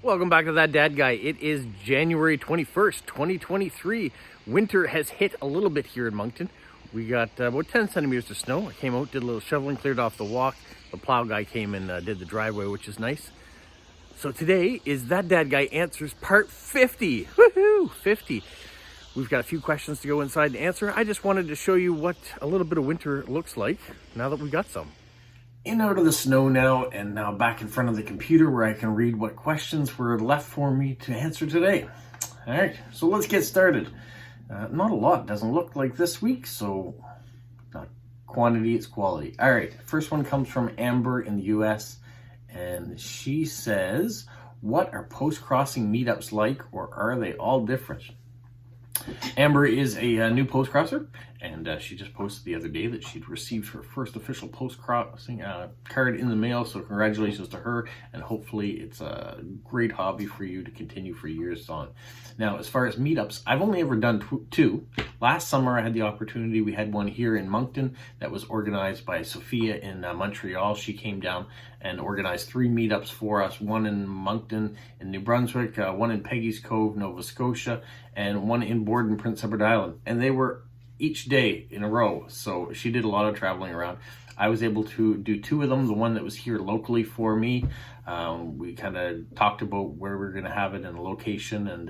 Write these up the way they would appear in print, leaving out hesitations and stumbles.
Welcome back to That Dad Guy. It is January 21st, 2023. Winter has hit a little bit here in Moncton. We got about 10 centimeters of snow. I came out, did a little shoveling, cleared off the walk. The plow guy came and did the driveway, which is nice. So today is That Dad Guy Answers Part 50. Woohoo! 50. We've got a few questions to go inside and answer. I just wanted to show you what a little bit of winter looks like now that we got some. In out of the snow now, and now back in front of the computer where I can read what questions were left for me to answer today. All right, so let's get started. Not a lot, doesn't look like this week, so not quantity, it's quality. All right, first one comes from Amber in the US, and she says, what are post-crossing meetups like, or are they all different? Amber is a new post-crosser, and she just posted the other day that she'd received her first official post-crossing card in the mail, so congratulations to her, and hopefully it's a great hobby for you to continue for years on. Now, as far as meetups, I've only ever done two. Last summer I had the opportunity, we had one here in Moncton that was organized by Sophia in Montreal. She came down and organized 3 meetups for us, one in Moncton in New Brunswick, one in Peggy's Cove, Nova Scotia, and one in Borden, Prince Edward Island. And they were each day in a row, so she did a lot of traveling around. I was able to do 2 of them, the one that was here locally for me. We kind of talked about where we were going to have it and the location, and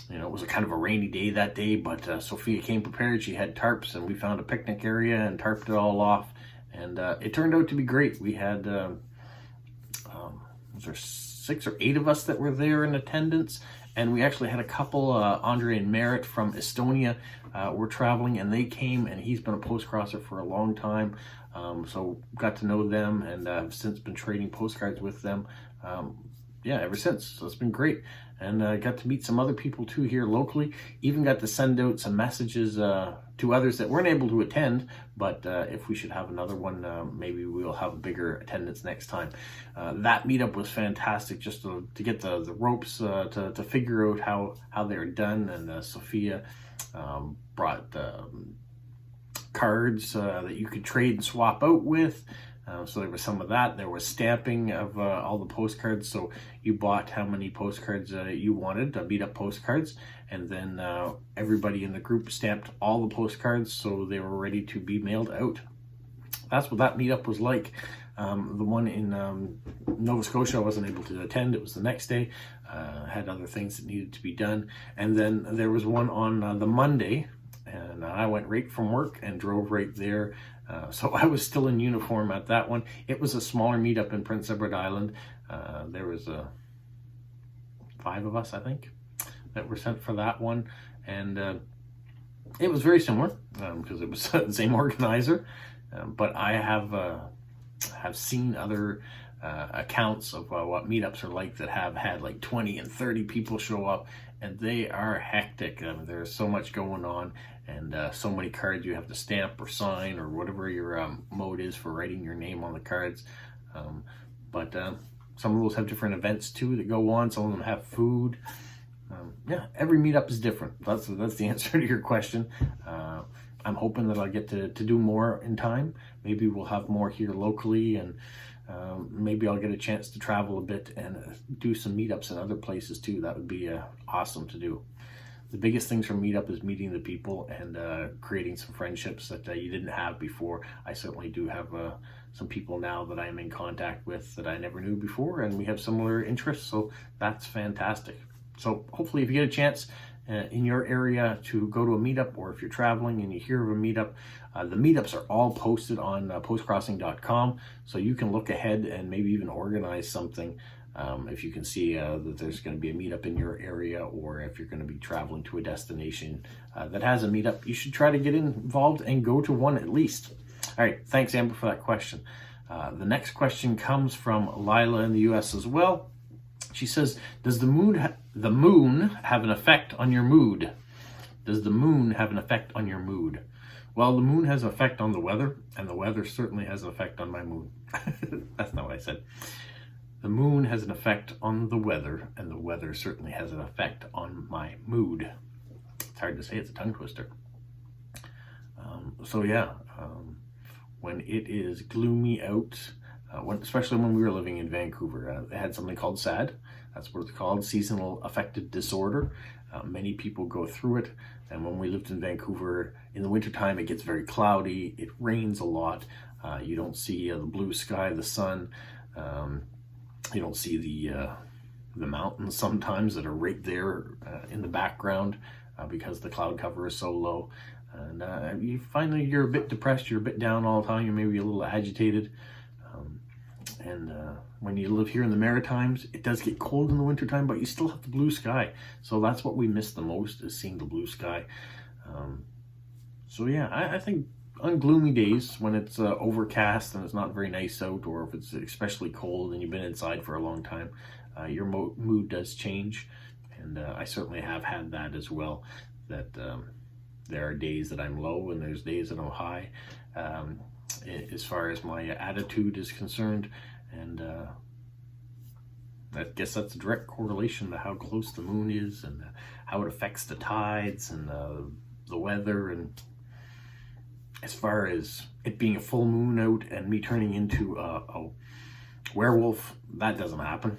you know, it was a kind of a rainy day that day, but Sophia came prepared. She had tarps, and we found a picnic area and tarped it all off, and it turned out to be great. We had was there 6 or 8 of us that were there in attendance, and we actually had a couple, Andre and Merritt from Estonia were traveling, and they came, and he's been a post-crosser for a long time, so got to know them, and I've since been trading postcards with them, yeah, ever since. So it's been great, and got to meet some other people too here locally. Even got to send out some messages to others that weren't able to attend, but if we should have another one, maybe we'll have a bigger attendance next time. That meetup was fantastic, just to get the ropes to figure out how they're done, and Sophia brought cards that you could trade and swap out with. So there was some of that. There was stamping of all the postcards. So you bought how many postcards you wanted, meetup postcards, and then everybody in the group stamped all the postcards so they were ready to be mailed out. That's what that meetup was like. The one in Nova Scotia I wasn't able to attend. It was the next day. Had other things that needed to be done. And then there was one on the Monday, and I went right from work and drove right there. So I was still in uniform at that one. It was a smaller meetup in Prince Edward Island. There was 5 of us, I think, that were sent for that one. And it was very similar because it was the same organizer. But I have seen other accounts of what meetups are like that have had like 20 and 30 people show up, and they are hectic. There's so much going on, and so many cards you have to stamp or sign or whatever your mode is for writing your name on the cards. But some of those have different events too that go on. Some of them have food. Yeah, every meetup is different. That's the answer to your question. I'm hoping that I'll get to do more in time. Maybe we'll have more here locally, and maybe I'll get a chance to travel a bit and do some meetups in other places too. That would be awesome to do. The biggest things from meetup is meeting the people and creating some friendships that you didn't have before. I certainly do have some people now that I'm in contact with that I never knew before, and we have similar interests, so that's fantastic. So hopefully if you get a chance in your area to go to a meetup, or if you're traveling and you hear of a meetup, the meetups are all posted on postcrossing.com, so you can look ahead and maybe even organize something if you can see that there's going to be a meetup in your area, or if you're going to be traveling to a destination that has a meetup, you should try to get involved and go to one at least. All right, thanks Amber for that question. The next question comes from Lila in the US as well. She says, does the moon have an effect on your mood? Does the moon have an effect on your mood? Well, the moon has an effect on the weather, and the weather certainly has an effect on my mood. That's not what I said. The moon has an effect on the weather, and the weather certainly has an effect on my mood. It's hard to say, it's a tongue twister. So yeah, when it is gloomy out, especially when we were living in Vancouver, they had something called SAD, That's what it's called, seasonal affective disorder. Many people go through it. And when we lived in Vancouver, in the wintertime, it gets very cloudy. It rains a lot. You don't see the blue sky, the sun. You don't see the mountains sometimes that are right there in the background because the cloud cover is so low. And you finally, you're a bit depressed, you're a bit down all the time, you're maybe a little agitated. When you live here in the Maritimes, it does get cold in the wintertime, but you still have the blue sky. So that's what we miss the most, is seeing the blue sky. So yeah, I think on gloomy days when it's overcast and it's not very nice out, or if it's especially cold and you've been inside for a long time, your mood does change. And I certainly have had that as well, that there are days that I'm low and there's days that I'm high as far as my attitude is concerned. And I guess that's a direct correlation to how close the moon is and how it affects the tides and the weather. And as far as it being a full moon out and me turning into a werewolf, that doesn't happen.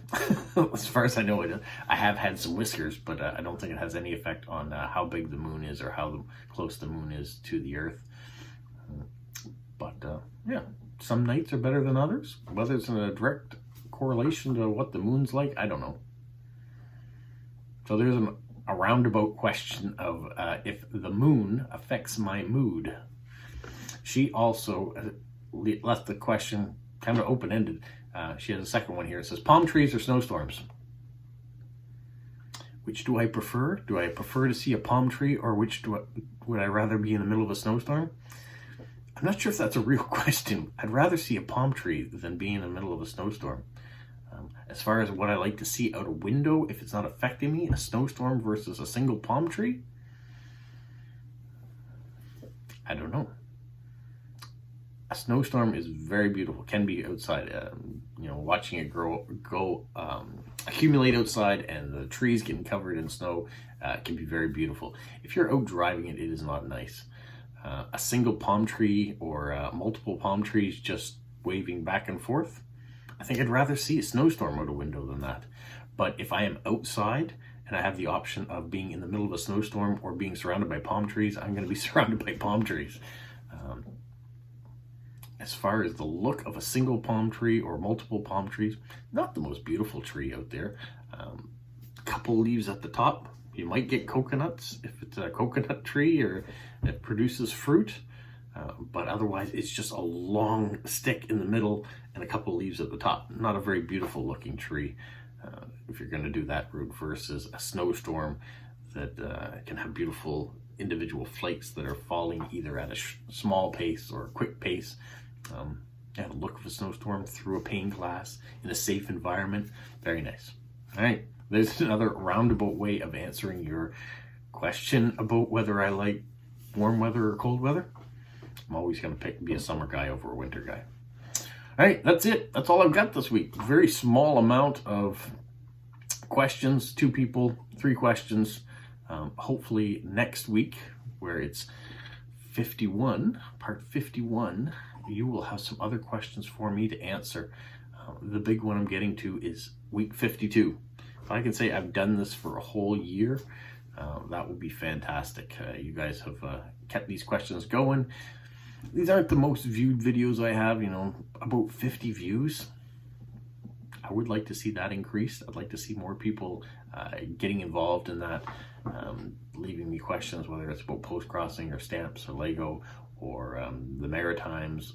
As far as I know, I have had some whiskers, but I don't think it has any effect on how big the moon is or how close the moon is to the earth. But yeah, some nights are better than others. Whether it's in a direct correlation to what the moon's like, I don't know. So there's a roundabout question of if the moon affects my mood. She also left the question kind of open-ended. She has a second one here. It says, palm trees or snowstorms? Which do I prefer? Do I prefer to see a palm tree, or would I rather be in the middle of a snowstorm? I'm not sure if that's a real question. I'd rather see a palm tree than be in the middle of a snowstorm. As far as what I like to see out a window, if it's not affecting me, a snowstorm versus a single palm tree, I don't know. A snowstorm is very beautiful. Can be outside, watching it accumulate outside, and the trees getting covered in snow can be very beautiful. If you're out driving it, it is not nice. A single palm tree or multiple palm trees just waving back and forth, I think I'd rather see a snowstorm out a window than that. But if I am outside and I have the option of being in the middle of a snowstorm or being surrounded by palm trees, I'm going to be surrounded by palm trees. As far as the look of a single palm tree or multiple palm trees, not the most beautiful tree out there. A couple leaves at the top. You might get coconuts if it's a coconut tree or it produces fruit. But otherwise, it's just a long stick in the middle and a couple leaves at the top. Not a very beautiful looking tree if you're going to do that route, versus a snowstorm that can have beautiful individual flakes that are falling either at a small pace or a quick pace. The look of a snowstorm through a pane glass in a safe environment, very nice. All right, there's another roundabout way of answering your question about whether I like warm weather or cold weather. I'm always going to be a summer guy over a winter guy. All right, that's it. That's all I've got this week. Very small amount of questions, 2 people, 3 questions. Hopefully next week, where it's 51, part 51, you will have some other questions for me to answer. The big one I'm getting to is week 52. If I can say I've done this for a whole year, that would be fantastic. You guys have kept these questions going. These aren't the most viewed videos I have, about 50 views. I would like to see that increased. I'd like to see more people getting involved in that, leaving me questions, whether it's about post-crossing or stamps or Lego or the Maritimes,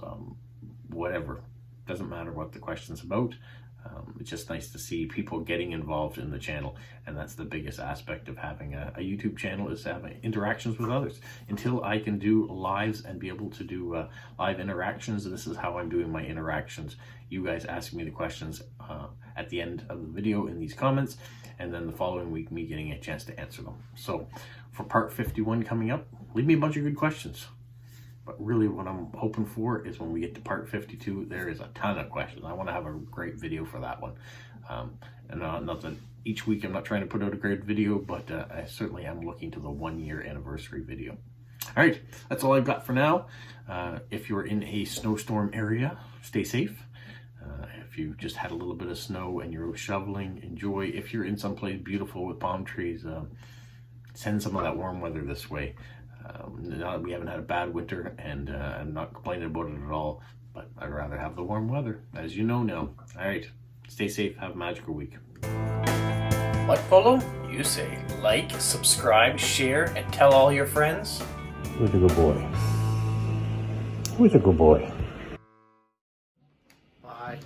whatever. Doesn't matter what the question's about. It's just nice to see people getting involved in the channel, and that's the biggest aspect of having a YouTube channel, is having interactions with others. Until I can do lives and be able to do live interactions, this is how I'm doing my interactions. You guys asking me the questions at the end of the video in these comments, and then the following week me getting a chance to answer them. So for part 51 coming up, leave me a bunch of good questions. But really what I'm hoping for is when we get to part 52, there is a ton of questions. I want to have a great video for that one. And not that each week I'm not trying to put out a great video, but I certainly am looking to the 1-year anniversary video. All right, that's all I've got for now. If you're in a snowstorm area, stay safe. If you just had a little bit of snow and you're shoveling, enjoy. If you're in someplace beautiful with palm trees, send some of that warm weather this way. Now that we haven't had a bad winter, and I'm not complaining about it at all, but I'd rather have the warm weather, as you know now. All right, stay safe, have a magical week. What, Polo? You say like, subscribe, share, and tell all your friends? Who's a good boy? Who's a good boy? Bye.